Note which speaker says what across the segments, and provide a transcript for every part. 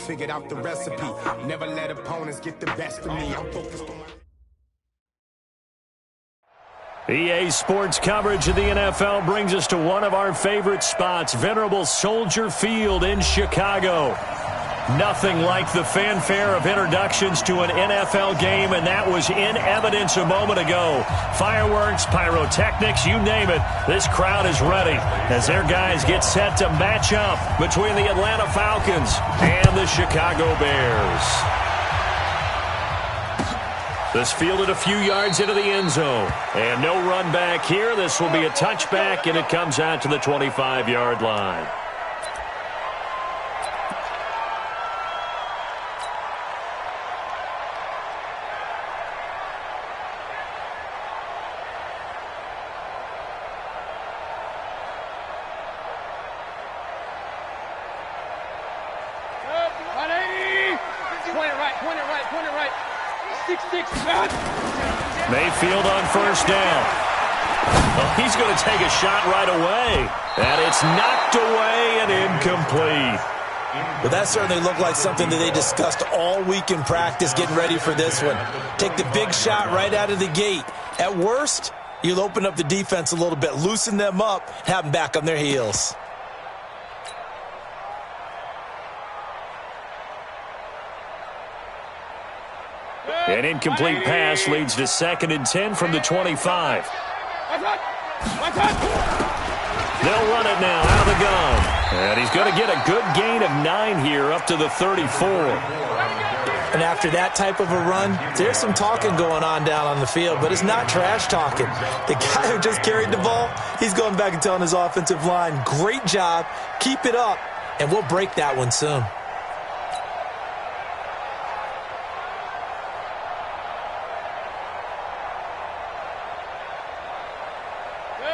Speaker 1: figured out the recipe. Never let opponents get the best of me. I'm focused on
Speaker 2: EA Sports coverage of the NFL brings us to one of our favorite spots, venerable Soldier Field in Chicago. Nothing like the fanfare of introductions to an NFL game, and that was in evidence a moment ago. Fireworks, pyrotechnics, you name it. This crowd is ready as their guys get set to match up between the Atlanta Falcons and the Chicago Bears. This fielded a few yards into the end zone. And no run back here. This will be a touchback, and it comes out to the 25-yard line. Mayfield on first down. Oh, he's going to take a shot right away. And it's knocked away and incomplete.
Speaker 3: Well, that certainly looked like something that they discussed all week in practice getting ready for this one. Take the big shot right out of the gate. At worst, you'll open up the defense a little bit, loosen them up, have them back on their heels.
Speaker 2: An incomplete pass leads to 2nd and 10 from the 25. They'll run it now out of the gun. And he's going to get a good gain of 9 here up to the 34.
Speaker 3: And after that type of a run, there's some talking going on down on the field, but it's not trash talking. The guy who just carried the ball, he's going back and telling his offensive line, great job, keep it up, and we'll break that one soon.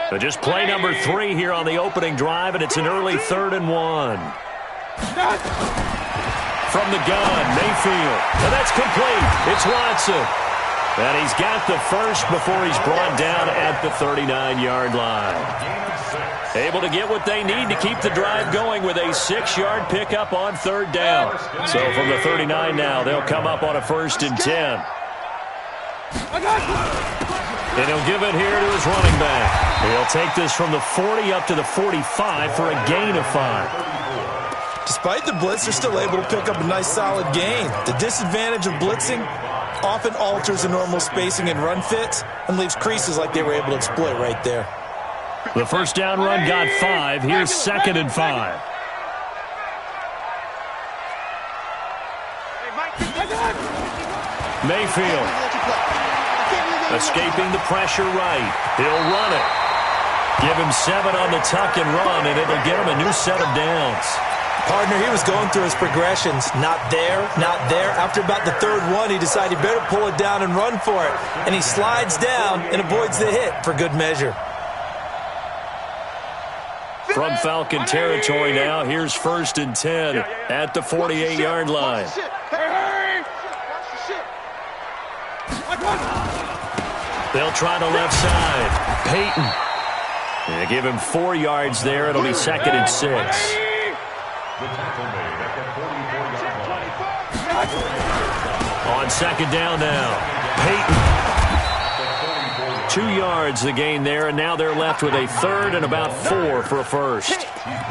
Speaker 2: But just play number 3 here on the opening drive, and it's an early 3rd and 1. From the gun, Mayfield. And that's complete. It's Watson. And he's got the first before he's brought down at the 39-yard line. Able to get what they need to keep the drive going with a 6-yard pickup on 3rd down. So from the 39 now, they'll come up on a 1st and 10. And he'll give it here to his running back. He'll take this from the 40 up to the 45 for a gain of 5.
Speaker 3: Despite the blitz, they're still able to pick up a nice solid gain. The disadvantage of blitzing often alters the normal spacing and run fits and leaves creases like they were able to exploit right there.
Speaker 2: The first down run got 5. Here's 2nd and 5. Mayfield. Escaping the pressure right. He'll run it. Give him 7 on the tuck and run, and it'll get him a new set of downs.
Speaker 3: Partner, he was going through his progressions. Not there, not there. After about the 3rd one, he decided he better pull it down and run for it. And he slides down and avoids the hit for good measure.
Speaker 2: From Falcon territory now, here's 1st and 10 at the 48-yard line. They'll try the left side. Peyton. They give him 4 yards there. It'll be 2nd and 6. On 2nd down now. Peyton. 2 yards the gain there, and now they're left with a 3rd and about 4 for a 1st.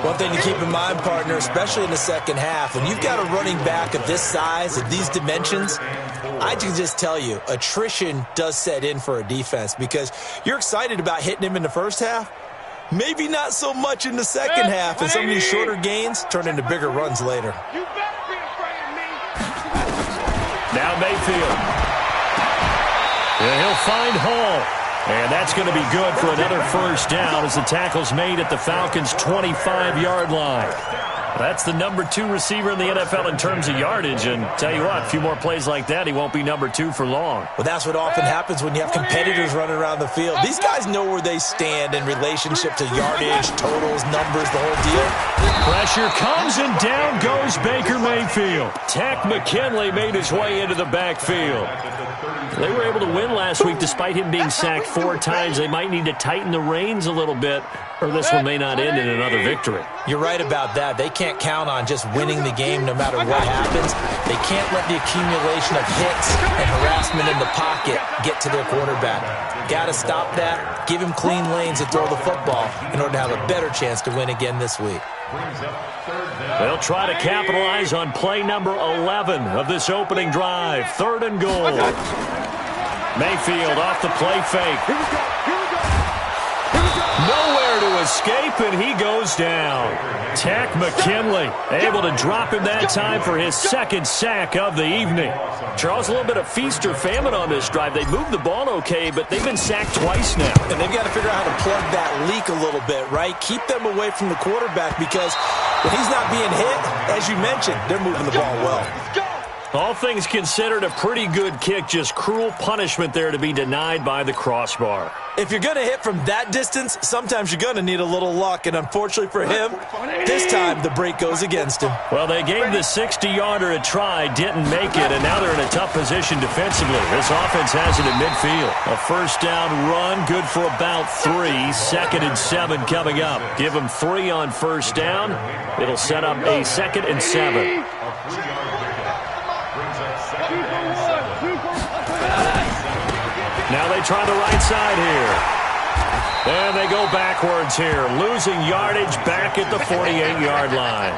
Speaker 3: One thing to keep in mind, partner, especially in the second half, when you've got a running back of this size, of these dimensions, I can just tell you, attrition does set in for a defense because you're excited about hitting him in the first half. Maybe not so much in the second half, and some of these shorter gains turn into bigger runs later.
Speaker 2: Now Mayfield. And he'll find Hall. And that's going to be good for another 1st down as the tackle's made at the Falcons' 25-yard line. That's the number 2 receiver in the NFL in terms of yardage. And tell you what, a few more plays like that, he won't be number 2 for long.
Speaker 3: Well, that's what often happens when you have competitors running around the field. These guys know where they stand in relationship to yardage, totals, numbers, the whole deal.
Speaker 2: Pressure comes, and down goes Baker Mayfield. Tack McKinley made his way into the backfield. They were able to win last week despite him being sacked 4 times. They might need to tighten the reins a little bit or this one may not end in another victory.
Speaker 3: You're right about that. They can't count on just winning the game no matter what happens. They can't let the accumulation of hits and harassment in the pocket get to their quarterback. Got to stop that, give him clean lanes and throw the football in order to have a better chance to win again this week.
Speaker 2: They'll try to capitalize on play number 11 of this opening drive. 3rd and goal. Mayfield off the play fake. Nowhere to escape, and he goes down. Tack McKinley able to drop him that time for his 2nd sack of the evening. Charles, a little bit of feast or famine on this drive. They moved the ball okay, but they've been sacked twice now.
Speaker 3: And they've got to figure out how to plug that leak a little bit, right? Keep them away from the quarterback because when he's not being hit, as you mentioned, they're moving the ball well.
Speaker 2: All things considered, a pretty good kick. Just cruel punishment there to be denied by the crossbar.
Speaker 3: If you're going to hit from that distance, sometimes you're going to need a little luck. And unfortunately for him, this time the break goes against him.
Speaker 2: Well, they gave the 60-yarder a try, didn't make it, and now they're in a tough position defensively. This offense has it in midfield. A 1st down run, good for about 3. 2nd and 7 coming up. Give them 3 on 1st down. It'll set up a 2nd and 7. Now they try the right side here. And they go backwards here, losing yardage back at the 48-yard line.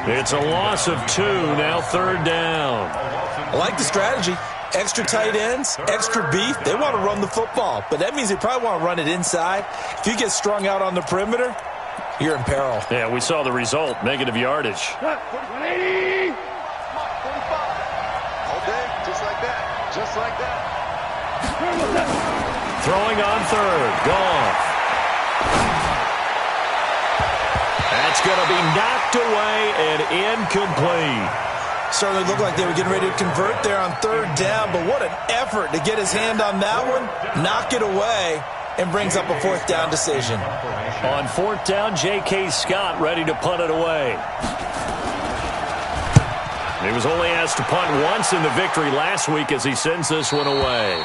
Speaker 2: It's a loss of 2, now 3rd down.
Speaker 3: I like the strategy. Extra tight ends, extra beef. They want to run the football, but that means they probably want to run it inside. If you get strung out on the perimeter, you're in peril.
Speaker 2: Yeah, we saw the result, negative yardage.
Speaker 4: Okay, just like that, just like that.
Speaker 2: Throwing on 3rd, Goff. That's going to be knocked away and incomplete.
Speaker 3: Certainly looked like they were getting ready to convert there on 3rd down, but what an effort to get his hand on that one, knock it away, and brings up a 4th down decision.
Speaker 2: On 4th down, J.K. Scott ready to punt it away. He was only asked to punt once in the victory last week as he sends this one away.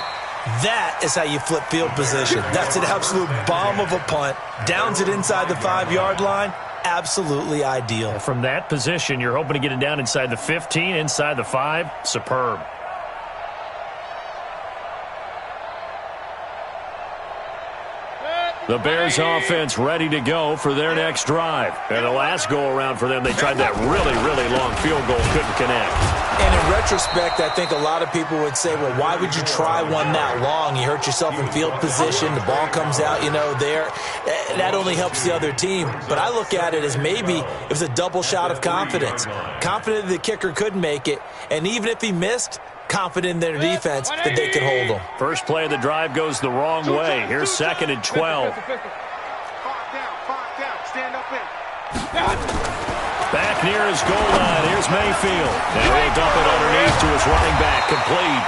Speaker 3: That is how you flip field position. That's an absolute bomb of a punt. Downs it inside the 5-yard line. Absolutely ideal.
Speaker 2: From that position, you're hoping to get it down inside the 15, inside the 5. Superb. The Bears offense ready to go for their next drive. And the last go-around for them, they tried that really, really long field goal, couldn't connect.
Speaker 3: And in retrospect, I think a lot of people would say, well, why would you try one that long? You hurt yourself in field position. The ball comes out, there. That only helps the other team. But I look at it as maybe it was a double shot of confidence. Confident the kicker could make it. And even if he missed, confident in their defense that they could hold them.
Speaker 2: First play of the drive goes the wrong way. Here's 2nd and 12. Back near his goal line. Here's Mayfield. And he'll dump it underneath to his running back. Complete.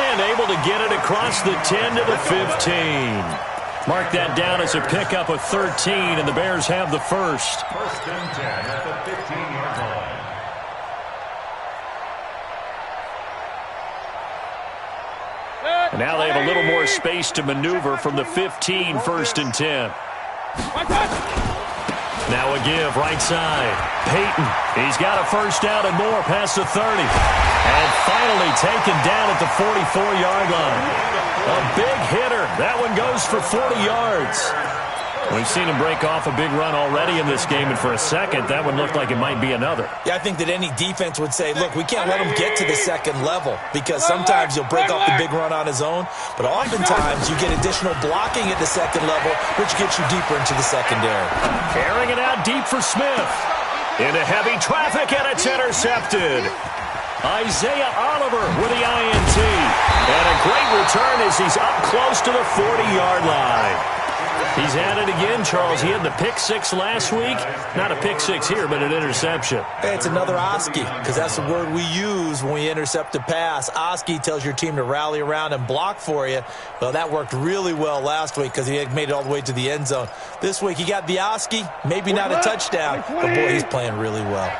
Speaker 2: And able to get it across the 10 to the 15. Mark that down as a pickup of 13, and the Bears have the first.
Speaker 5: 1st and 10 at the 15-yard line.
Speaker 2: And now they have a little more space to maneuver from the 15, 1st and 10. Now a give, right side. Peyton, he's got a 1st down and more past the 30. And finally taken down at the 44-yard line. A big hitter. That one goes for 40 yards. We've seen him break off a big run already in this game, and for a second, that one looked like it might be another.
Speaker 3: Yeah, I think that any defense would say, look, we can't let him get to the 2nd level because sometimes he'll break off the big run on his own, but oftentimes you get additional blocking at the 2nd level, which gets you deeper into the secondary.
Speaker 2: Carrying it out deep for Smith. Into heavy traffic, and it's intercepted. Isaiah Oliver with the INT. And a great return as he's up close to the 40-yard line. He's at it again, Charles. He had the pick 6 last week. Not a pick 6 here, but an interception.
Speaker 3: Hey, it's another Oski, because that's the word we use when we intercept a pass. Oski tells your team to rally around and block for you. Well, that worked really well last week because he had made it all the way to the end zone. This week, he got the Oski, maybe not a touchdown, but boy, he's playing really well.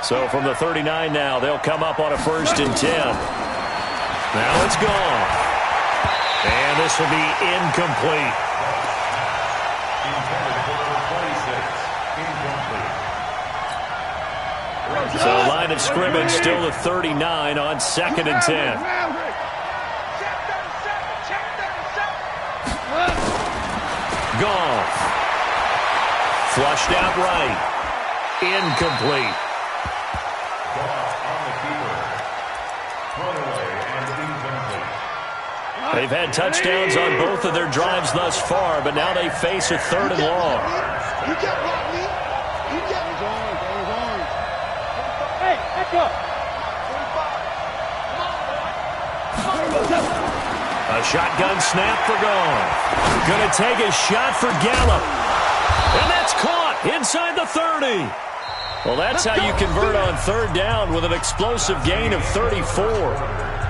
Speaker 2: So from the 39 now, they'll come up on a 1st and 10. Now it's gone. And this will be incomplete. So line of scrimmage still the 39 on 2nd and 10. Goff. Flushed out right. Incomplete. They've had touchdowns on both of their drives thus far, but now they face a 3rd and long.
Speaker 4: Hey, back up.
Speaker 2: A shotgun snap for Goff. Going to take a shot for Gallup. And that's caught inside the 30. Well, that's how you convert on 3rd down with an explosive gain of 34.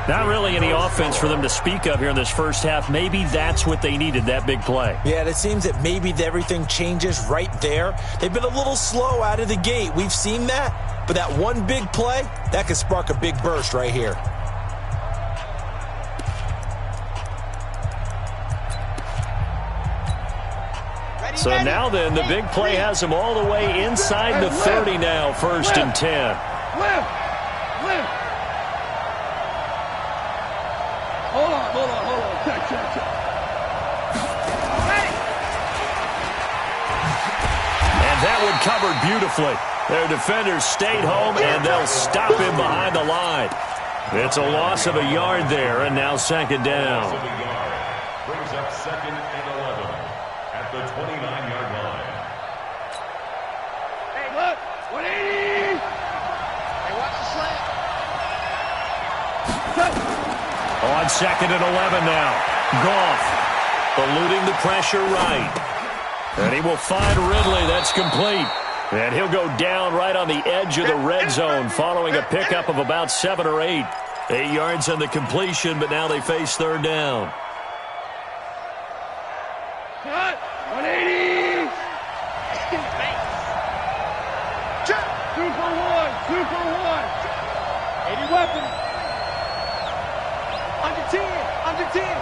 Speaker 2: Not really any offense for them to speak of here in this first half. Maybe that's what they needed, that big play.
Speaker 3: Yeah, it seems that maybe everything changes right there. They've been a little slow out of the gate. We've seen that. But that one big play, that could spark a big burst right here.
Speaker 2: So now then, the big play has them all the way inside the 30 now, 1st and 10.
Speaker 4: Hold on. Check.
Speaker 2: And that one covered beautifully. Their defenders stayed home, and they'll stop him behind the line. It's a loss of a yard there, and now 2nd down.
Speaker 5: Brings up 2nd and 11 at the 29-yard line.
Speaker 4: Hey, look. 180. Hey, watch the slant.
Speaker 2: On 2nd and 11 now. Goff eluding the pressure right. And he will find Ridley. That's complete. And he'll go down right on the edge of the red zone following a pickup of about 7 or 8. 8 yards on the completion, but now they face 3rd down.
Speaker 4: Cut. 180. Check. 2 for 1. 80 weapons. Under 10.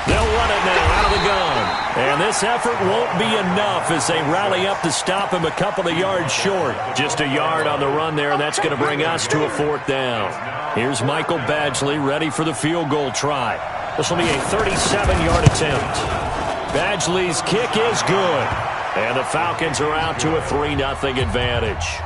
Speaker 2: They'll run it now out of the gun. And this effort won't be enough as they rally up to stop him a couple of yards short. Just a yard on the run there, and that's going to bring us to a 4th down. Here's Michael Badgley ready for the field goal try. This will be a 37-yard attempt. Badgley's kick is good. And the Falcons are out to a 3-0 advantage.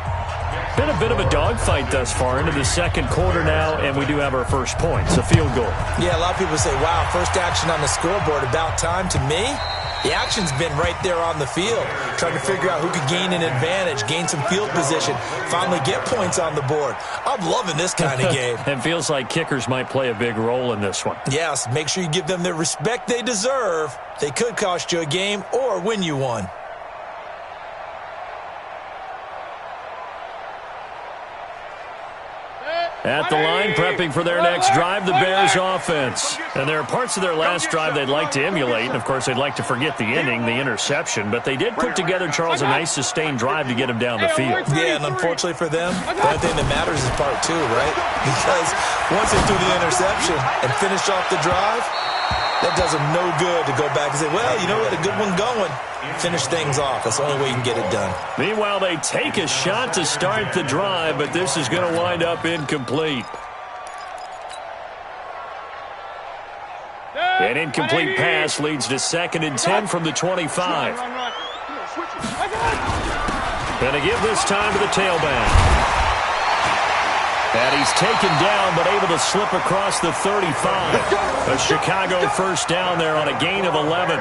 Speaker 2: Been a bit of a dogfight thus far into the 2nd quarter now, and we do have our first points, a field goal.
Speaker 3: Yeah, a lot of people say, wow, first action on the scoreboard, about time. To me, the action's been right there on the field, trying to figure out who could gain an advantage, gain some field position, finally get points on the board. I'm loving this kind of game.
Speaker 2: It feels like kickers might play a big role in this one.
Speaker 3: Yes, make sure you give them the respect they deserve. They could cost you a game or win you one.
Speaker 2: At the line, prepping for their next drive, the Bears offense. And there are parts of their last drive they'd like to emulate, and of course they'd like to forget the ending, the interception, but they did put together, Charles, a nice sustained drive to get them down the field.
Speaker 3: Yeah, and unfortunately for them, the only thing that matters is part 2, right? Because once they threw the interception and finished off the drive, that does them no good to go back and say, well, you know what, a good one going. Finish things off. That's the only way you can get it done.
Speaker 2: Meanwhile, they take a shot to start the drive, but this is going to wind up incomplete. An incomplete pass leads to 2nd and 10 from the 25. Going to give this time to the tailback. And he's taken down, but able to slip across the 35. A Chicago first down there on a gain of 11.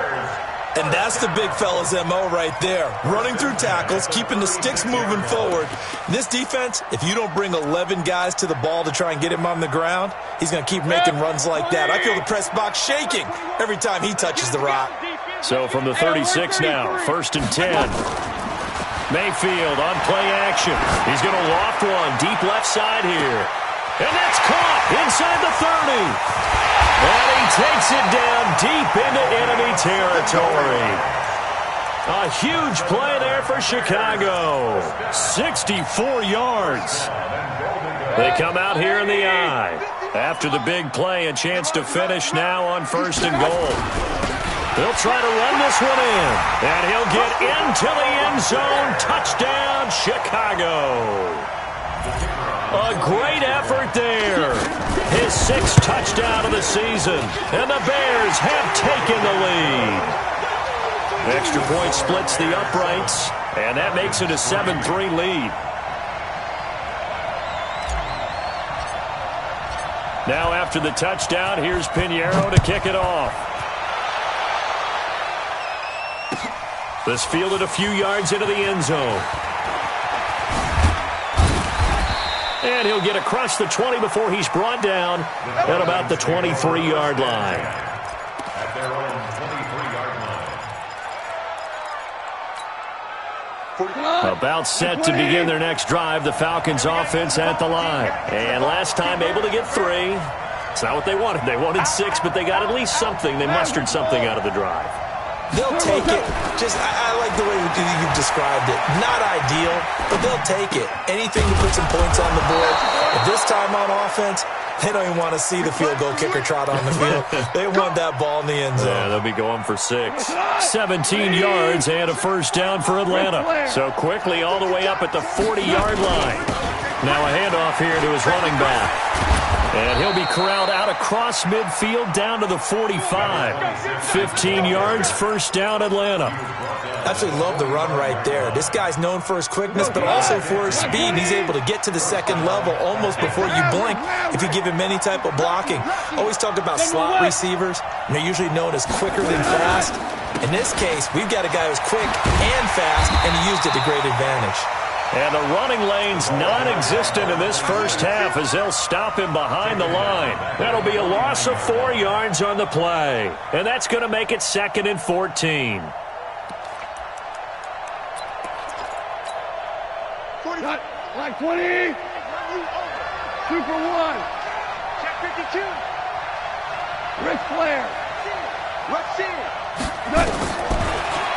Speaker 3: And that's the big fella's MO right there. Running through tackles, keeping the sticks moving forward. This defense, if you don't bring 11 guys to the ball to try and get him on the ground, he's going to keep making runs like that. I feel the press box shaking every time he touches the rock.
Speaker 2: So from the 36 now, 1st and 10. Mayfield on play action. He's going to loft one deep left side here. And that's caught inside the 30. And he takes it down deep into enemy territory. A huge play there for Chicago. 64 yards. They come out here in the eye. After the big play, a chance to finish now on 1st and goal. They'll try to run this one in. And he'll get into the end zone. Touchdown, Chicago. A great effort there. His 6th touchdown of the season. And the Bears have taken the lead. Extra point splits the uprights. And that makes it a 7-3 lead. Now after the touchdown, here's Pinheiro to kick it off. This fielded a few yards into the end zone. And he'll get across the 20 before he's brought down at about the 23-yard line.
Speaker 5: At their own 23-yard line.
Speaker 2: About set to begin their next drive, the Falcons offense at the line. And last time able to get 3. It's not what they wanted. They wanted 6, but they got at least something. They mustered something out of the drive.
Speaker 3: They'll take it. I like the way you've described it. Not ideal, but they'll take it. Anything to put some points on the board. But this time on offense, they don't even want to see the field goal kicker trot on the field. They want that ball in the end zone.
Speaker 2: Yeah, they'll be going for 6. 17 yards and a first down for Atlanta. So quickly all the way up at the 40-yard line. Now a handoff here to his running back. And he'll be corralled out across midfield down to the 45. 15 yards, first down, Atlanta.
Speaker 3: Absolutely love the run right there. This guy's known for his quickness, but also for his speed. He's able to get to the second level almost before you blink if you give him any type of blocking. Always talk about slot receivers, and they're usually known as quicker than fast. In this case, we've got a guy who's quick and fast, and he used it to great advantage.
Speaker 2: And the running lane's non-existent in this first half as they'll stop him behind the line. That'll be a loss of 4 yards on the play. And that's going to make it 2nd and 14.
Speaker 4: Like 20. 2 for 1. Check 52. Ric Flair. Let's see it.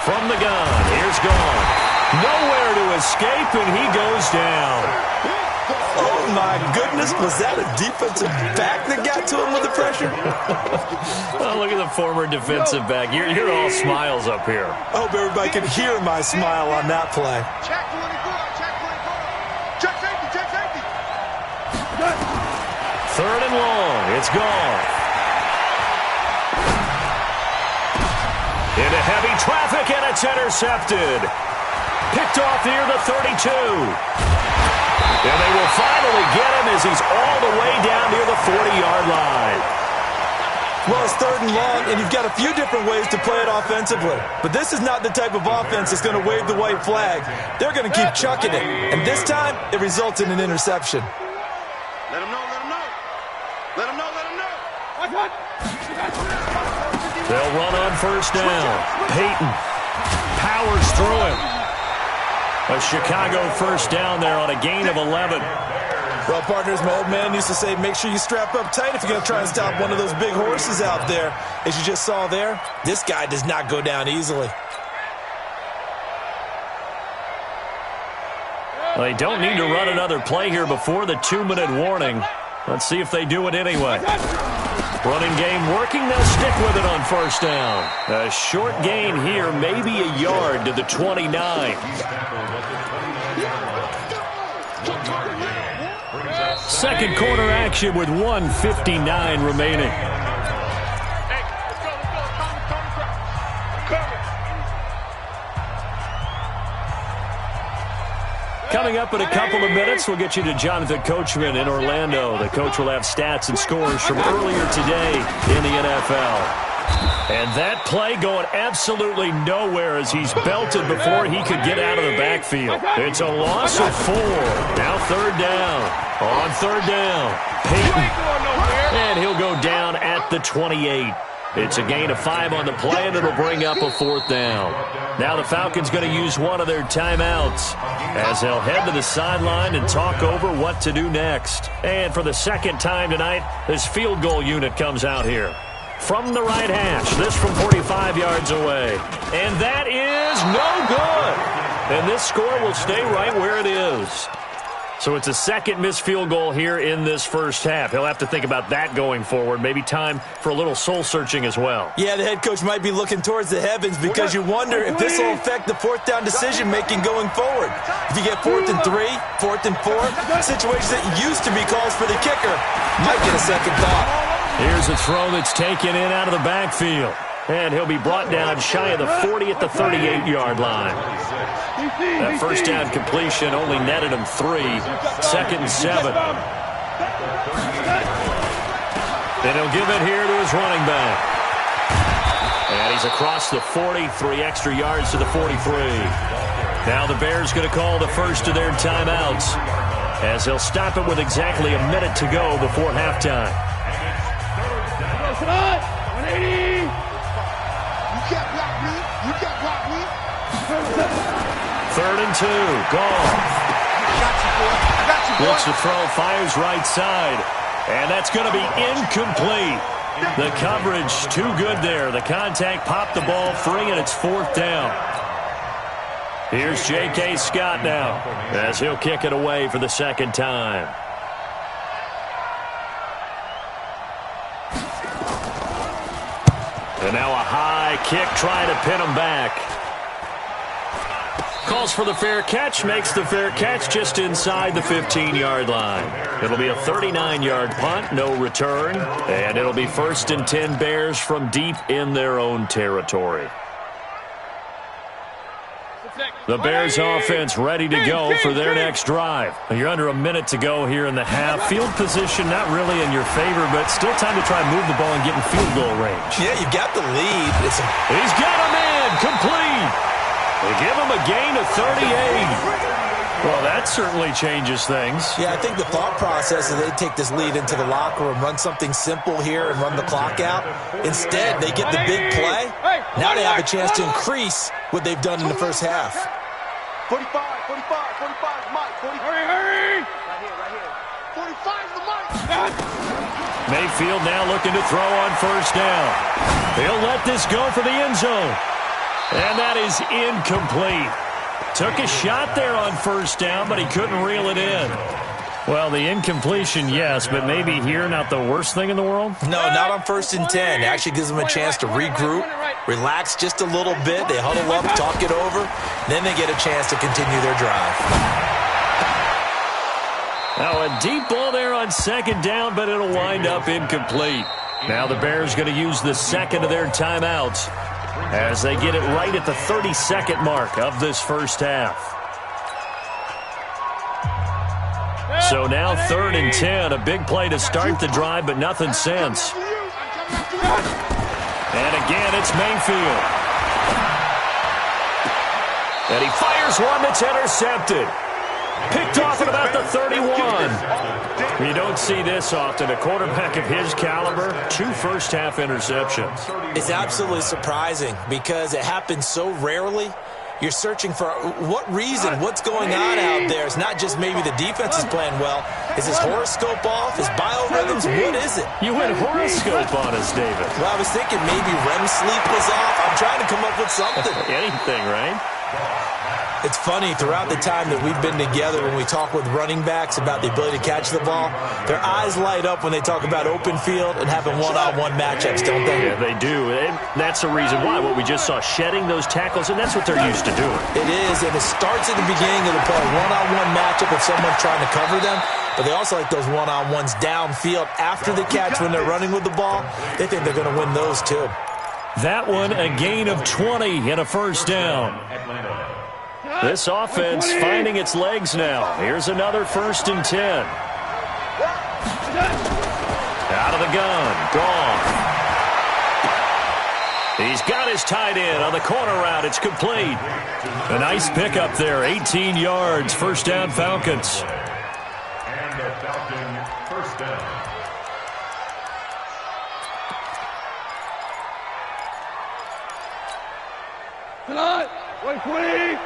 Speaker 2: From the gun, here's Gone. Nowhere to escape, and he goes down.
Speaker 3: Oh, my goodness. Was that a defensive back that got to him with the pressure?
Speaker 2: Oh, look at the former defensive back. You're all smiles up here.
Speaker 3: I hope everybody can hear my smile on that play.
Speaker 4: Check 24. Check 24. Check safety. Check safety.
Speaker 2: 3rd and long. It's Gone. Into heavy traffic, and it's intercepted. Picked off near the 32. And they will finally get him as he's all the way down near the 40-yard line.
Speaker 3: Well, it's 3rd and long, and you've got a few different ways to play it offensively. But this is not the type of offense that's going to wave the white flag. They're going to keep chucking it. And this time, it results in an interception.
Speaker 4: Let him know. Let him know. Let him know. Let him know. What?
Speaker 2: They'll run on first down. Peyton powers through him. A Chicago first down there on a gain of 11.
Speaker 3: Well, partners, my old man used to say, make sure you strap up tight if you're going to try and stop one of those big horses out there. As you just saw there, this guy does not go down easily.
Speaker 2: Well, they don't need to run another play here before the 2-minute warning. Let's see if they do it anyway. Running game working. They'll stick with it on first down. A short gain here, maybe a yard to the 29. Second quarter action with 1:59 remaining. Coming up in a couple of minutes, we'll get you to Jonathan Coachman in Orlando. The coach will have stats and scores from earlier today in the NFL. And that play going absolutely nowhere as he's belted before he could get out of the backfield. It's a loss of 4. Now 3rd down. On 3rd down, Peyton. And he'll go down at the 28. It's a gain of 5 on the play, and it'll bring up a 4th down. Now the Falcons going to use one of their timeouts as they'll head to the sideline and talk over what to do next. And for the second time tonight, this field goal unit comes out here. From the right hash, this from 45 yards away. And that is no good. And this score will stay right where it is. So it's a second missed field goal here in this first half. He'll have to think about that going forward. Maybe time for a little soul-searching as well.
Speaker 3: Yeah, the head coach might be looking towards the heavens because you wonder if this will affect the fourth down decision-making going forward. If you get 4th and 3, 4th and 4, situations that used to be calls for the kicker might get a second thought.
Speaker 2: Here's a throw that's taken in out of the backfield. And he'll be brought down shy of the 40 at the 38-yard line. That first down completion only netted him 3. 2nd and 7. And he'll give it here to his running back. And he's across the 40, 3 extra yards to the 43. Now the Bears going to call the first of their timeouts, as they'll stop it with exactly a minute to go before halftime.
Speaker 4: 180. You can't block me. You can't block me.
Speaker 2: 3rd and 2. Gone.
Speaker 4: I got you, boy.
Speaker 2: Looks to throw, fires right side. And that's going to be incomplete. The coverage too good there. The contact popped the ball free, and it's 4th down. Here's J.K. Scott now, as he'll kick it away for the second time. And now a high kick trying to pin him back. Calls for the fair catch, makes the fair catch just inside the 15-yard line. It'll be a 39-yard punt, no return, and it'll be 1st and 10 Bears from deep in their own territory. The Bears offense ready to go for their next drive. You're under a minute to go here in the half. Field position not really in your favor, but still time to try and move the ball and get in field goal range.
Speaker 3: Yeah, you got the lead.
Speaker 2: He's got him in, complete. They give him a gain of 38. Well, that certainly changes things.
Speaker 3: Yeah, I think the thought process is they take this lead into the locker room, run something simple here and run the clock out. Instead, they get the big play. Now they have a chance to increase what they've done in the first half.
Speaker 4: 45 is Mike. 40. Hurry. Right here. 45 is the Mike.
Speaker 2: Mayfield now looking to throw on first down. He'll let this go for the end zone. And that is incomplete. Took a shot there on first down, but he couldn't reel it in. Well, the incompletion, yes, but maybe here not the worst thing in the world?
Speaker 3: No, not on 1st and 10. It actually gives them a chance to regroup, relax just a little bit. They huddle up, talk it over. Then they get a chance to continue their drive.
Speaker 2: Now a deep ball there on 2nd down, but it'll wind up incomplete. Now the Bears going to use the second of their timeouts as they get it right at the 32nd mark of this first half. So now 3rd and 10, a big play to start the drive, but nothing since. And again, it's Mayfield. And he fires one that's intercepted. Picked off at about the 31. You don't see this often. A quarterback of his caliber, 2 first-half interceptions.
Speaker 3: It's absolutely surprising because it happens so rarely. You're searching for what reason, what's going on out there. It's not just maybe the defense is playing well. Is his horoscope off? His biorhythms? What is it?
Speaker 2: You went horoscope on us, David.
Speaker 3: Well, I was thinking maybe REM sleep was off. I'm trying to come up with something.
Speaker 2: Anything, right?
Speaker 3: It's funny, throughout the time that we've been together, when we talk with running backs about the ability to catch the ball, their eyes light up when they talk about open field and having one-on-one matchups, don't they?
Speaker 2: Yeah, they do. And that's the reason why. What we just saw, shedding those tackles, and that's what they're used to doing.
Speaker 3: It is, and it starts at the beginning of the play, one-on-one matchup if someone's trying to cover them, but they also like those one-on-ones downfield after the catch when they're running with the ball. They think they're going to win those, too.
Speaker 2: That one, a gain of 20 and a first down. This offense finding its legs now. Here's another 1st and 10. Out of the gun. Gone. He's got his tight end on the corner route. It's complete. A nice pickup there. 18 yards. First down, Falcons.
Speaker 5: And the Falcon first down.
Speaker 4: Tonight, 120.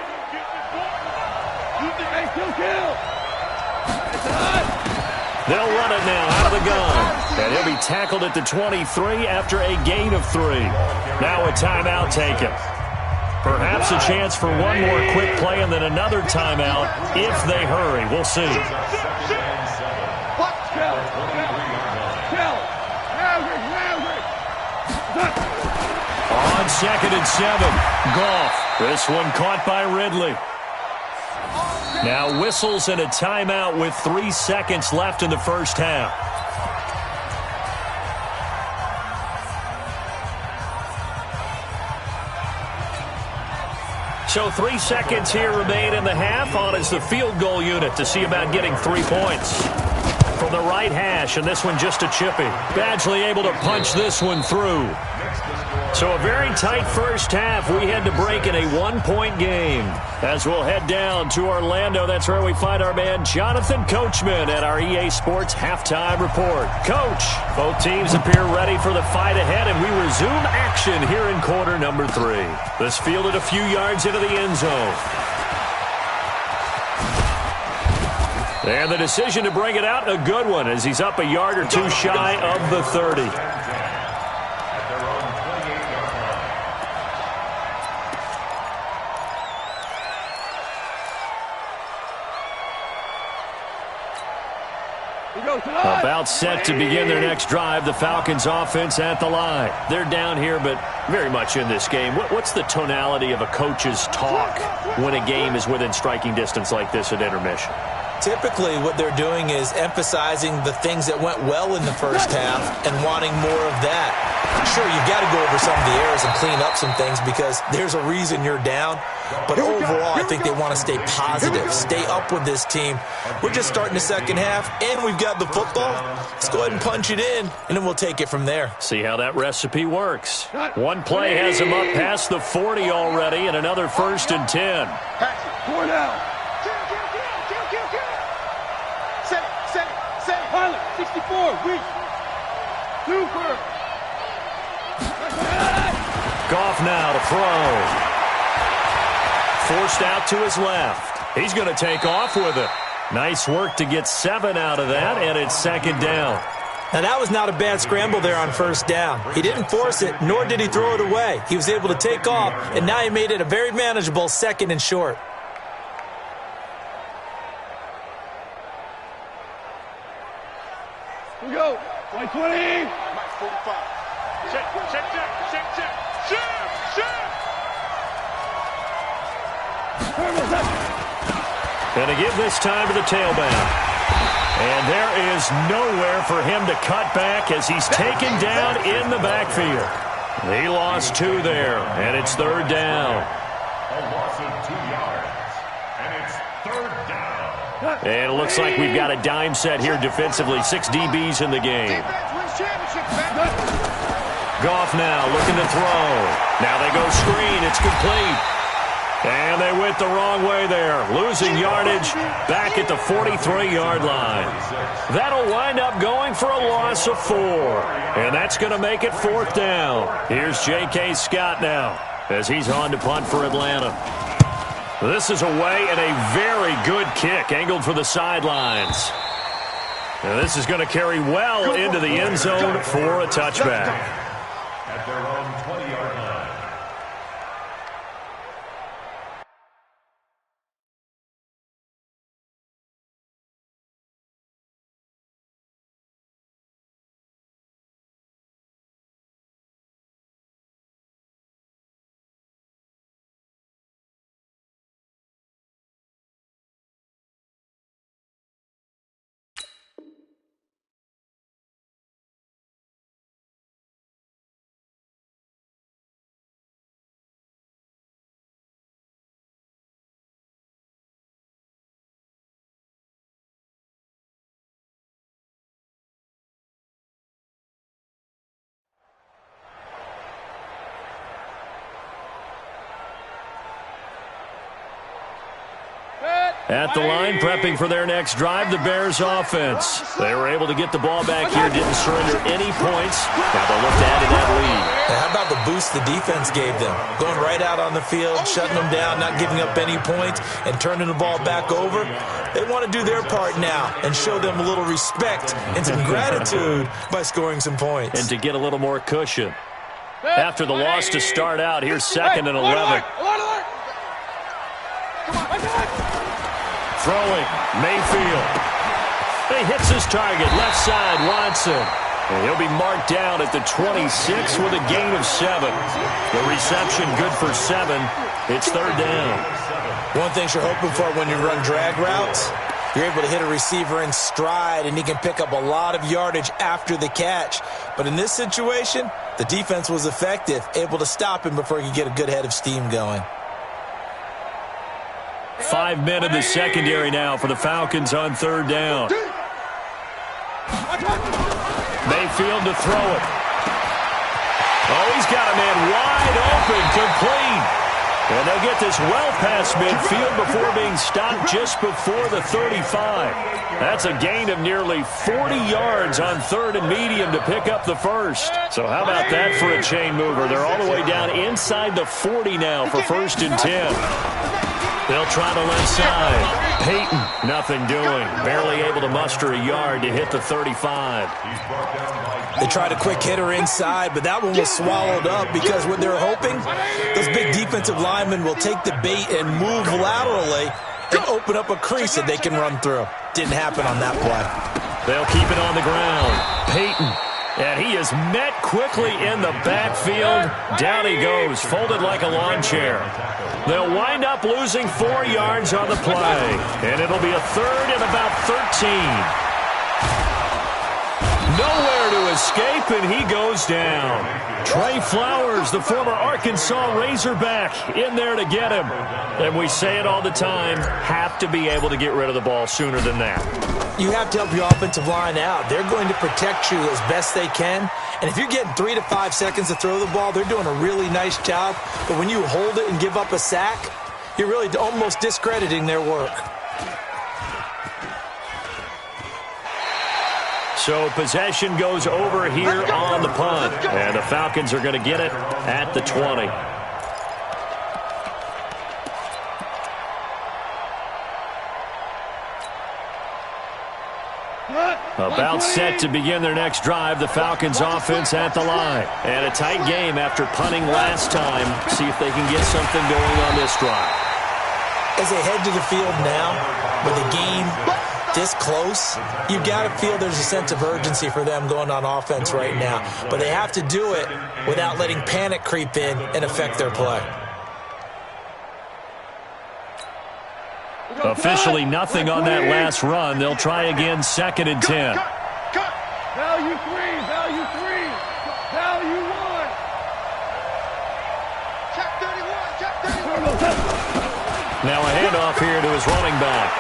Speaker 2: They'll run it now out of the gun. And he'll be tackled at the 23 after a gain of 3. Now a timeout taken. Perhaps a chance for one more quick play and then another timeout if they hurry. We'll see. On 2nd and 7, Goff. This one caught by Ridley. Now whistles and a timeout with 3 seconds left in the first half. So 3 seconds here remain in the half. On is the field goal unit to see about getting 3 points. From the right hash, and this one just a chippy. Badgley able to punch this one through. So a very tight first half. We had to break in a 1-point game. As we'll head down to Orlando, that's where we find our man Jonathan Coachman at our EA Sports Halftime Report. Coach, both teams appear ready for the fight ahead, and we resume action here in quarter number 3. This fielded a few yards into the end zone. And the decision to bring it out, a good one, as he's up a yard or two shy of the 30. About set to begin their next drive, the Falcons offense at the line. They're down here, but very much in this game. What's the tonality of a coach's talk when a game is within striking distance like this at intermission?
Speaker 3: Typically, what they're doing is emphasizing the things that went well in the first half and wanting more of that. Sure, you've got to go over some of the errors and clean up some things because there's a reason you're down. But overall, I think they want to stay positive, stay up with this team. We're just starting the second half, and we've got the football. Let's go ahead and punch it in, and then we'll take it from there.
Speaker 2: See how that recipe works. One play has him up past the 40 already, and another 1st and 10.
Speaker 4: 4 down. 64, weak. 2 for.
Speaker 2: Goff now to throw. Forced out to his left. He's going to take off with it. Nice work to get 7 out of that, and it's 2nd down.
Speaker 3: Now, that was not a bad scramble there on 1st down. He didn't force it, nor did he throw it away. He was able to take off, and now he made it a very manageable 2nd and short.
Speaker 4: Here we go. 20. Mike 45. Check.
Speaker 2: Going to give this time to the tailback. And there is nowhere for him to cut back as he's taken down in the backfield. He lost 2 there, and it's 3rd down.
Speaker 5: A loss of 2 yards, and it's 3rd down.
Speaker 2: And it looks like we've got a dime set here defensively. 6 DBs in the game. Goff now looking to throw. Now they go screen. It's complete. And they went the wrong way there. Losing yardage back at the 43-yard line. That'll wind up going for a loss of 4. And that's going to make it 4th down. Here's J.K. Scott now as he's on to punt for Atlanta. This is away and a very good kick angled for the sidelines. And this is going to carry well into the end zone for a touchback.
Speaker 5: At their own 20-yard line.
Speaker 2: At the line, prepping for their next drive, the Bears offense. They were able to get the ball back here, didn't surrender any points. Now they'll look to add to that lead.
Speaker 3: Now, how about the boost the defense gave them? Going right out on the field, shutting them down, not giving up any points, and turning the ball back over. They want to do their part now and show them a little respect and some gratitude by scoring some points.
Speaker 2: And to get a little more cushion. after the loss to start out. Here's 2nd and 11. Throwing, Mayfield. He hits his target, left side, Watson. And he'll be marked down at the 26 with a gain of 7. The reception good for 7. It's 3rd down.
Speaker 3: One thing you're hoping for when you run drag routes, you're able to hit a receiver in stride, and he can pick up a lot of yardage after the catch. But in this situation, the defense was effective, able to stop him before he could get a good head of steam going.
Speaker 2: 5 men in the secondary now for the Falcons on 3rd down. Mayfield to throw it. Oh, he's got a man wide open, complete. And they'll get this well past midfield before being stopped just before the 35. That's a gain of nearly 40 yards on 3rd and medium to pick up the first. So how about that for a chain mover? They're all the way down inside the 40 now for 1st and 10. They'll try the left side. Peyton, nothing doing. Barely able to muster a yard to hit the 35.
Speaker 3: They tried a quick hitter inside, but that one was swallowed up because what they're hoping, those big defensive linemen will take the bait and move laterally and open up a crease that they can run through. Didn't happen on that play.
Speaker 2: They'll keep it on the ground. Peyton. And he is met quickly in the backfield. Down he goes, folded like a lawn chair. They'll wind up losing 4 yards on the play. And it'll be a 3rd and about 13. Nowhere to escape, and he goes down. Trey Flowers, the former Arkansas Razorback, in there to get him. And we say it all the time, have to be able to get rid of the ball sooner than that.
Speaker 3: You have to help your offensive line out. They're going to protect you as best they can. And if you're getting 3 to 5 seconds to throw the ball, they're doing a really nice job. But when you hold it and give up a sack, you're really almost discrediting their work.
Speaker 2: So possession goes over here on the punt. And the Falcons are going to get it at the 20. About set to begin their next drive. The Falcons offense at the line. And a tight game after punting last time. See if they can get something going on this drive.
Speaker 3: As they head to the field now, with the game this close, you've got to feel there's a sense of urgency for them going on offense right now. But they have to do it without letting panic creep in and affect their play.
Speaker 2: Officially nothing on that last run. They'll try again, 2nd and 10.
Speaker 4: Value 3, value 3, value 1. Check 31, check 31.
Speaker 2: Now a handoff here to his running back.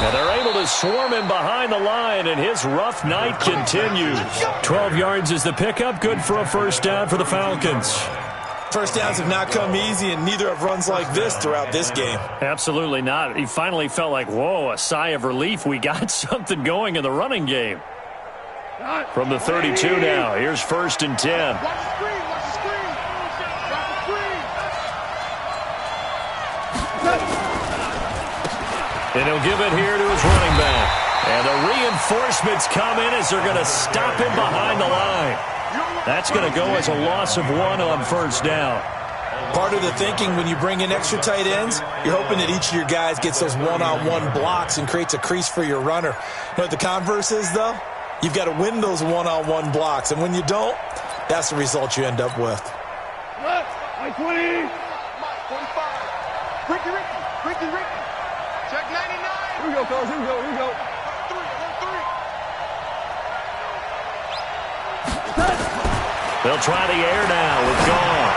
Speaker 2: And they're able to swarm him behind the line, and his rough night continues. 12 yards is the pickup, good for a 1st down for the Falcons.
Speaker 3: First downs have not come easy, and neither have runs like this throughout this game.
Speaker 2: Absolutely not. He finally felt like, whoa, a sigh of relief. We got something going in the running game. From the 32 now, here's 1st and 10.
Speaker 4: Watch the screen, watch the screen. Watch the screen.
Speaker 2: And he'll give it here to his running back. And the reinforcements come in as they're going to stop him behind the line. That's going to go as a loss of 1 on 1st down.
Speaker 3: Part of the thinking when you bring in extra tight ends, you're hoping that each of your guys gets those one-on-one blocks and creates a crease for your runner. You know what the converse is, though? You've got to win those one-on-one blocks, and when you don't, that's the result you end up with.
Speaker 4: Mike 20. Mike 45. Ricky. Check 99. Here we go, fellas. Here we go. 3.
Speaker 2: They'll try the air now with Goff.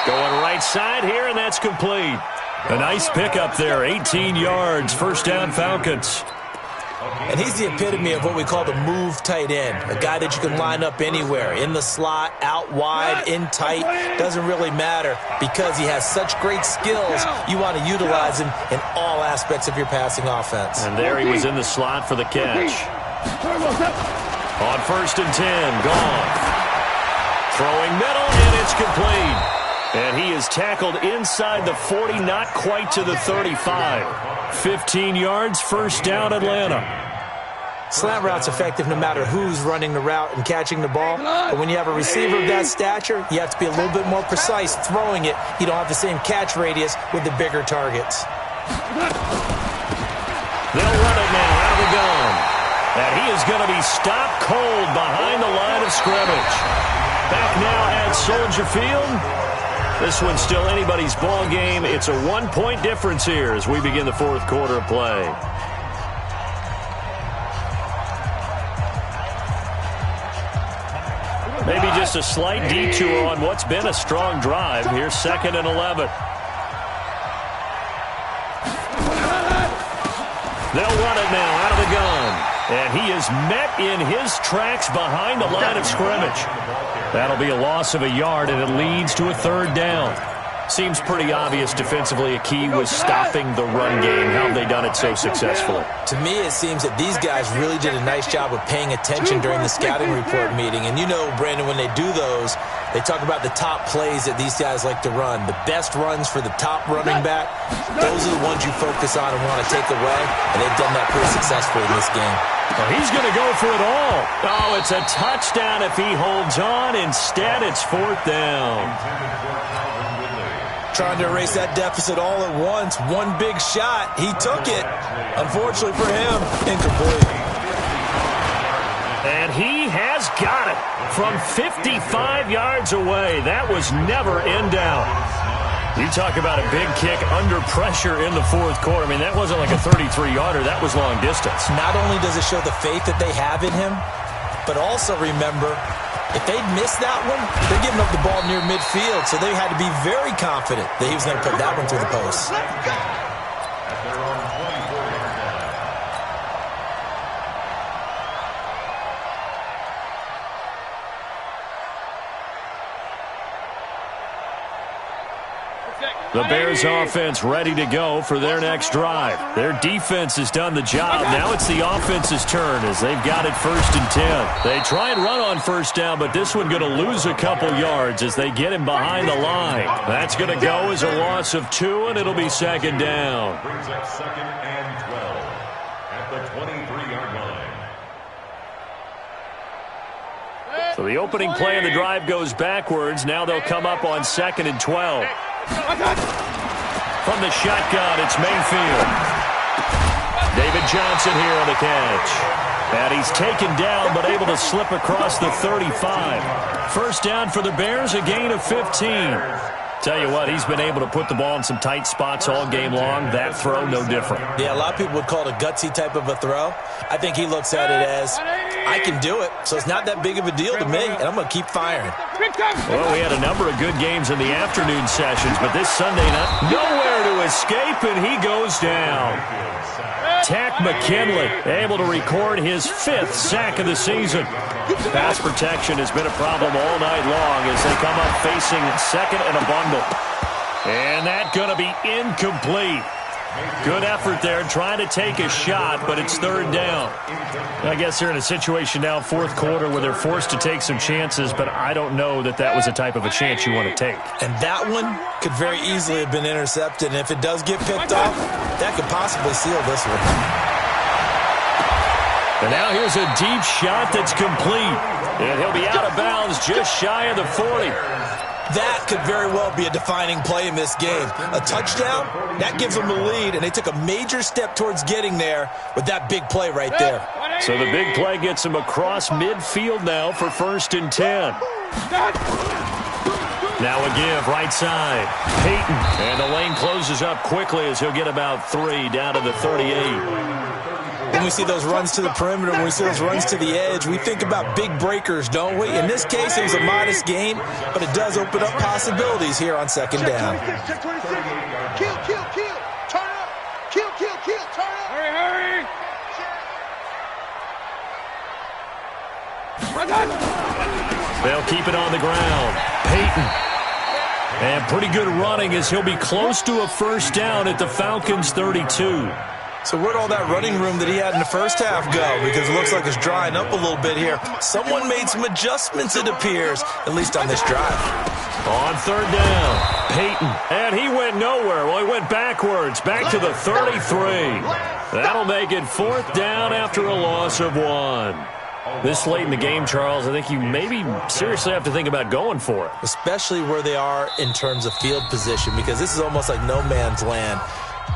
Speaker 2: Going right side here, and that's complete. A nice pickup there, 18 yards, 1st down Falcons.
Speaker 3: And he's the epitome of what we call the move tight end, a guy that you can line up anywhere, in the slot, out wide, in tight, doesn't really matter because he has such great skills. You want to utilize him in all aspects of your passing offense.
Speaker 2: And there he was in the slot for the catch. On 1st and 10, Goff. Throwing middle, and it's complete. And he is tackled inside the 40, not quite to the 35. 15 yards, 1st down Atlanta.
Speaker 3: Slant route's effective no matter who's running the route and catching the ball. But when you have a receiver of that stature, you have to be a little bit more precise throwing it. You don't have the same catch radius with the bigger targets.
Speaker 2: They'll run it now out of the gun. And he is going to be stopped cold behind the line of scrimmage. Back now at Soldier Field. This one's still anybody's ball game. It's a 1-point difference here as we begin the fourth quarter of play. Maybe just a slight detour on what's been a strong drive. Here's 2nd and 11. They'll run it now out of the gun. And he is met in his tracks behind the line of scrimmage. That'll be a loss of a yard, and it leads to a 3rd down. Seems pretty obvious defensively a key was stopping the run game. How have they done it so successfully?
Speaker 3: To me, it seems that these guys really did a nice job of paying attention during the scouting report meeting. And you know, Brandon, when they do those, they talk about the top plays that these guys like to run. The best runs for the top running back, those are the ones you focus on and want to take away. And they've done that pretty successfully in this game.
Speaker 2: Well, he's going to go for it all. Oh, it's a touchdown if he holds on. Instead, it's 4th down.
Speaker 3: Trying to erase that deficit all at once. One big shot. He took it. Unfortunately for him, incomplete.
Speaker 2: And he has got it from 55 yards away. That was never in doubt. You talk about a big kick under pressure in the fourth quarter. I mean, that wasn't like a 33-yarder. That was long distance.
Speaker 3: Not only does it show the faith that they have in him, but also remember, if they'd missed that one, they're giving up the ball near midfield, so they had to be very confident that he was going to put that one through the post.
Speaker 2: The Bears offense ready to go for their next drive. Their defense has done the job. Now it's the offense's turn as they've got it 1st and 10. They try and run on 1st down, but this one going to lose a couple yards as they get him behind the line. That's going to go as a loss of 2, and it'll be 2nd down.
Speaker 5: Brings up 2nd and 12 at the 23-yard line.
Speaker 2: So the opening play of the drive goes backwards. Now they'll come up on 2nd and 12. From the shotgun, it's Mayfield. David Johnson here on the catch. And he's taken down, but able to slip across the 35. 1st down for the Bears, a gain of 15. Tell you what, he's been able to put the ball in some tight spots all game long. That throw, no different.
Speaker 3: Yeah, a lot of people would call it a gutsy type of a throw. I think he looks at it as, I can do it, so it's not that big of a deal to me, and I'm going to keep firing.
Speaker 2: Well, we had a number of good games in the afternoon sessions, but this Sunday night, nowhere to escape, and he goes down. Tack McKinley able to record his 5th sack of the season. Pass protection has been a problem all night long as they come up facing 2nd and a bundle. And that's going to be incomplete. Good effort there trying to take a shot, but it's 3rd down. I guess they're in a situation now, 4th quarter, where they're forced to take some chances, but I don't know that that was the type of a chance you want to take.
Speaker 3: And that one could very easily have been intercepted, and if it does get picked off, that could possibly seal this one.
Speaker 2: And now here's a deep shot that's complete. And he'll be out of bounds just shy of the 40.
Speaker 3: That could very well be a defining play in this game. A touchdown, that gives them the lead, and they took a major step towards getting there with that big play right there.
Speaker 2: So the big play gets them across midfield now for 1st and 10. Now a give, right side. Peyton, and the lane closes up quickly as he'll get about 3 down to the 38.
Speaker 3: When we see those runs to the perimeter, when we see those runs to the edge, we think about big breakers, don't we? In this case, it was a modest gain, but it does open up possibilities here on 2nd down.
Speaker 4: Check 26. Kill, kill, kill. Turn up. Kill, kill, kill. Turn up. Hurry, hurry.
Speaker 2: They'll keep it on the ground. Peyton. And pretty good running as he'll be close to a 1st down at the Falcons' 32.
Speaker 3: So where'd all that running room that he had in the first half go? Because it looks like it's drying up a little bit here. Someone made some adjustments, it appears, at least on this drive.
Speaker 2: On 3rd down, Peyton. And he went nowhere. Well, he went backwards, back to the 33. That'll make it 4th down after a loss of 1. This late in the game, Charles, I think you maybe seriously have to think about going for it.
Speaker 3: Especially where they are in terms of field position, because this is almost like no man's land.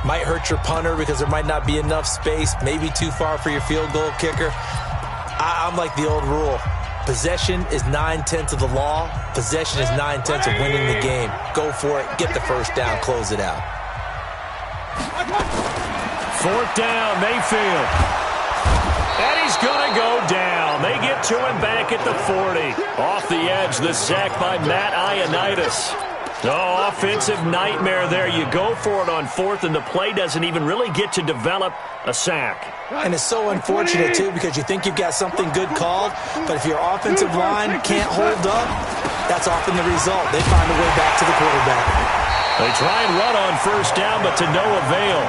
Speaker 3: Might hurt your punter because there might not be enough space, maybe too far for your field goal kicker. I'm like the old rule. Possession is 9/10 of the law. Possession is 9/10 of winning the game. Go for it. Get the first down. Close it out.
Speaker 2: 4th down, Mayfield. And he's going to go down. They get to him back at the 40. Off the edge, the sack by Matt Ioannidis. Oh, offensive nightmare there. You go for it on 4th, and the play doesn't even really get to develop a sack.
Speaker 3: And it's so unfortunate, too, because you think you've got something good called, but if your offensive line can't hold up, that's often the result. They find a way back to the quarterback.
Speaker 2: They try and run on 1st down, but to no avail.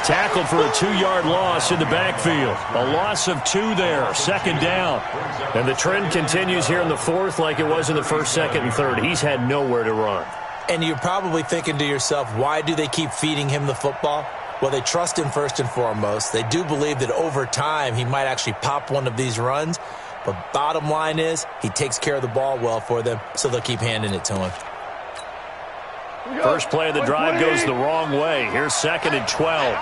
Speaker 2: Tackled for a 2-yard loss in the backfield. A loss of 2 there, 2nd down. And the trend continues here in the 4th like it was in the 1st, 2nd, and 3rd. He's had nowhere to run.
Speaker 3: And you're probably thinking to yourself, why do they keep feeding him the football? Well, they trust him first and foremost. They do believe that over time he might actually pop one of these runs. But bottom line is he takes care of the ball well for them, so they'll keep handing it to him.
Speaker 2: First play of the drive goes the wrong way. Here's 2nd and 12.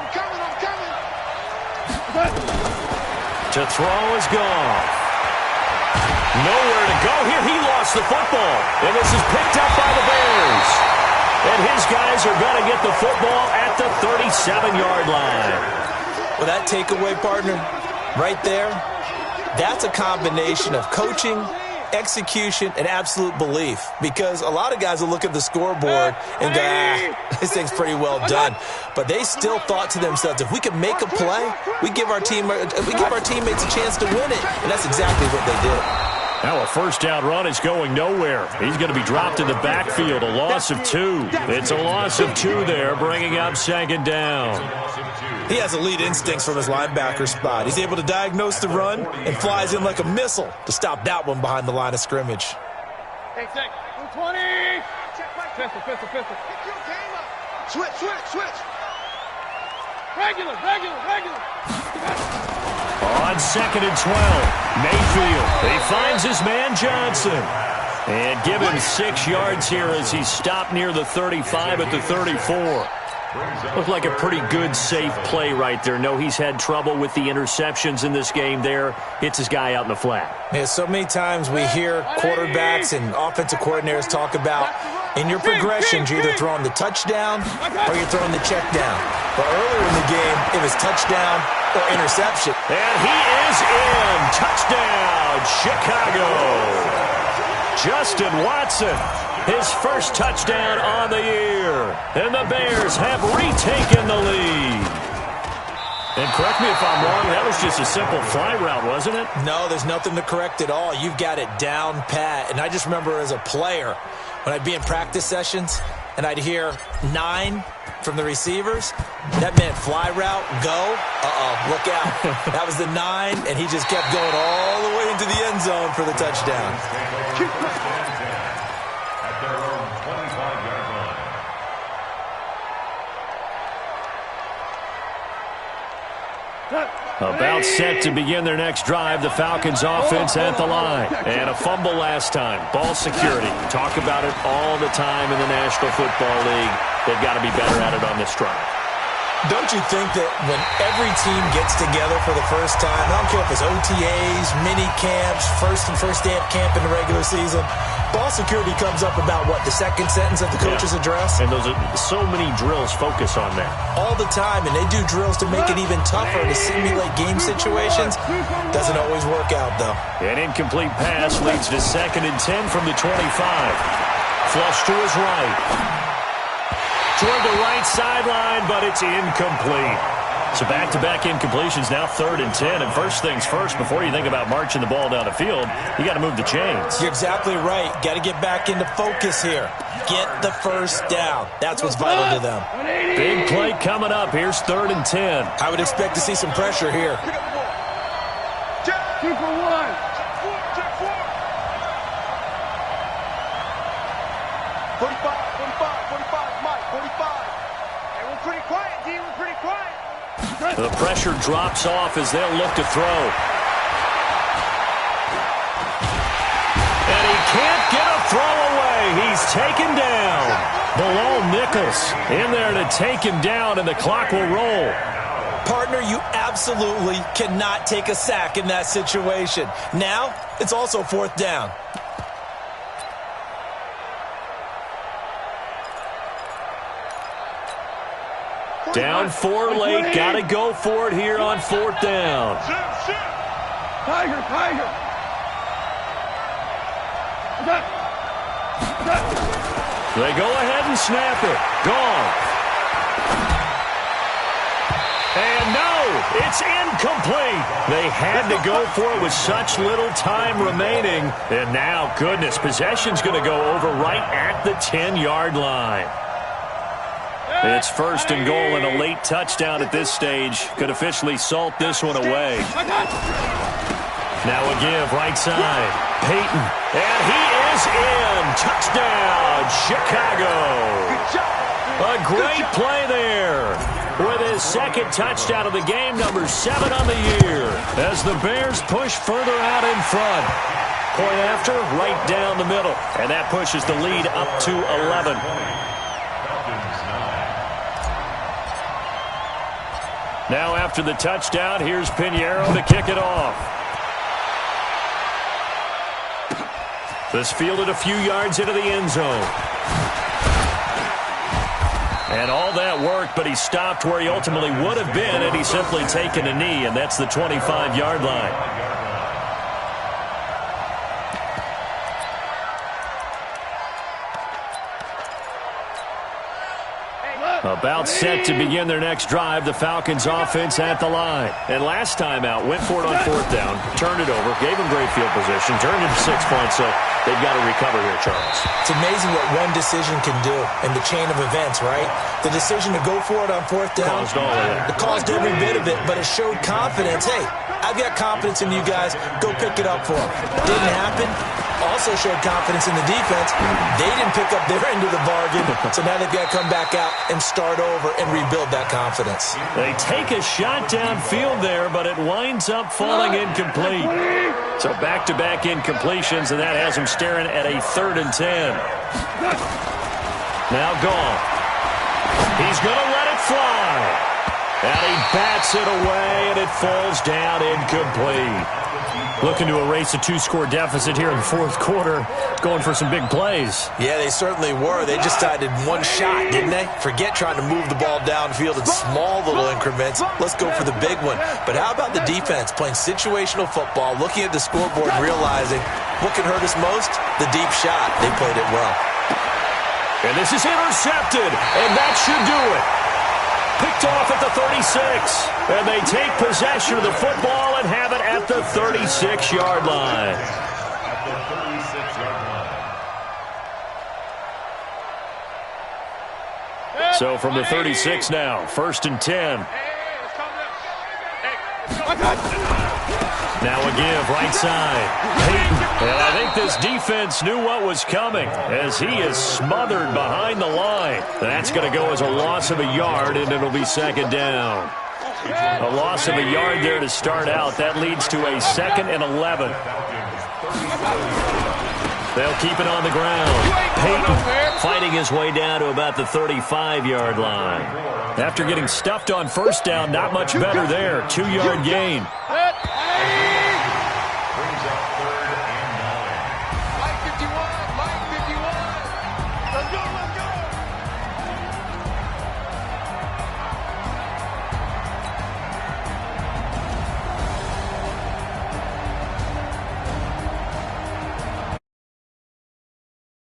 Speaker 2: To throw is gone. Nowhere to go here. He lost the football. And this is picked up by the Bears. And his guys are going to get the football at the 37-yard line.
Speaker 3: Well, that takeaway, partner, right there, that's a combination of coaching, execution, and absolute belief. Because a lot of guys will look at the scoreboard and go, this thing's pretty well done. But they still thought to themselves, if we can make a play, we give our teammates a chance to win it. And that's exactly what they did.
Speaker 2: Now a 1st down run is going nowhere. He's going to be dropped in the backfield. A loss of 2. It's a loss of 2 there, bringing up 2nd down.
Speaker 3: He has elite instincts from his linebacker spot. He's able to diagnose the run and flies in like a missile to stop that one behind the line of scrimmage.
Speaker 4: Hey, 220. Pistol. Switch. Regular.
Speaker 2: On 2nd and 12, Mayfield. He finds his man Johnson. And give him 6 yards here as he's stopped near the 35 at the 34. Looked like a pretty good, safe play right there. No, he's had trouble with the interceptions in this game there. Hits his guy out in the flat.
Speaker 3: Yeah, so many times we hear quarterbacks and offensive coordinators talk about in your progressions, you're either throwing the touchdown or you're throwing the check down. But earlier in the game, it was touchdown or interception.
Speaker 2: And he is in. Touchdown, Chicago. Justin Watson, his first touchdown on the year. And the Bears have retaken the lead. And correct me if I'm wrong, that was just a simple fly route, wasn't it?
Speaker 3: No, there's nothing to correct at all. You've got it down pat. And I just remember as a player, when I'd be in practice sessions and I'd hear 9 from the receivers, that meant fly route, go. Look out. That was the 9, and he just kept going all the way into the end zone for the touchdown.
Speaker 5: At their own 25-yard line.
Speaker 2: About set to begin their next drive, the Falcons offense at the line. And a fumble last time. Ball security. Talk about it all the time in the National Football League. They've got to be better at it on this drive.
Speaker 3: Don't you think that when every team gets together for the first time, I don't care if it's OTAs, mini camps, first day of camp in the regular season, ball security comes up about, what, the second sentence of the coach's address?
Speaker 2: And those are so many drills focus on that.
Speaker 3: All the time, and they do drills to make it even tougher to simulate game situations. Doesn't always work out, though.
Speaker 2: An incomplete pass leads to 2nd and 10 from the 25. Flush to his right. Toward the right sideline, but it's incomplete. So back-to-back incompletions, now 3rd and 10. And first things first, before you think about marching the ball down the field, you got to move the chains.
Speaker 3: You're exactly right. Got to get back into focus here. Get the first down. That's what's vital to them.
Speaker 2: Big play coming up. Here's 3rd and 10.
Speaker 3: I would expect to see some pressure here.
Speaker 4: 2 for 1. 45, Mike, 45. Hey, we're pretty quiet, D. We're pretty quiet.
Speaker 2: The pressure drops off as they'll look to throw. And he can't get a throw away. He's taken down. Below Nichols in there to take him down, and the clock will roll.
Speaker 3: Partner, you absolutely cannot take a sack in that situation. Now, it's also 4th down.
Speaker 2: Down 4 late. Got to go for it here on 4th down.
Speaker 4: Tiger, Tiger.
Speaker 2: They go ahead and snap it. Gone. And no, it's incomplete. They had to go for it with such little time remaining. And now, goodness, possession's going to go over right at the 10-yard line. It's 1st and goal, and a late touchdown at this stage could officially salt this one away. Now a give, right side. Peyton, and he is in. Touchdown, Chicago. A great play there with his 2nd touchdown of the game, number 7 on the year, as the Bears push further out in front. Point after, right down the middle, and that pushes the lead up to 11. Now after the touchdown, here's Pinheiro to kick it off. This fielded a few yards into the end zone. And all that worked, but he stopped where he ultimately would have been had he simply taken a knee, and that's the 25-yard line. About set to begin their next drive, the Falcons offense at the line. And last time out, went for it on 4th down, turned it over, gave them great field position, turned it to 6 points, so they've got to recover here, Charles.
Speaker 3: It's amazing what one decision can do in the chain of events, right? The decision to go for it on 4th down, it caused every bit of it, but it showed confidence. Hey, I've got confidence in you guys. Go pick it up for them. Didn't happen. Also showed confidence in the defense. They didn't pick up their end of the bargain, so now they've got to come back out and start over and rebuild that confidence.
Speaker 2: They take a shot downfield there, but it winds up falling incomplete. So back-to-back incompletions, and that has them staring at a 3rd and 10. Now gone. He's going to let it fly. And he bats it away, and it falls down incomplete. Looking to erase a 2-score deficit here in the 4th quarter. Going for some big plays.
Speaker 3: Yeah, they certainly were. They just decided one shot, didn't they? Forget trying to move the ball downfield in small little increments. Let's go for the big one. But how about the defense playing situational football, looking at the scoreboard and realizing what can hurt us most? The deep shot. They played it well.
Speaker 2: And this is intercepted, and that should do it. Picked off at the 36, and they take possession of the football and have it at the 36-yard line.
Speaker 5: At the 36-yard line.
Speaker 2: So from the 36 now, 1st and 10. Now a give, right side. Peyton. And I think this defense knew what was coming as he is smothered behind the line. That's going to go as a loss of a yard, and it'll be 2nd down. A loss of a yard there to start out. That leads to a 2nd and 11. They'll keep it on the ground. Peyton fighting his way down to about the 35-yard line. After getting stuffed on 1st down, not much better there. 2-yard gain.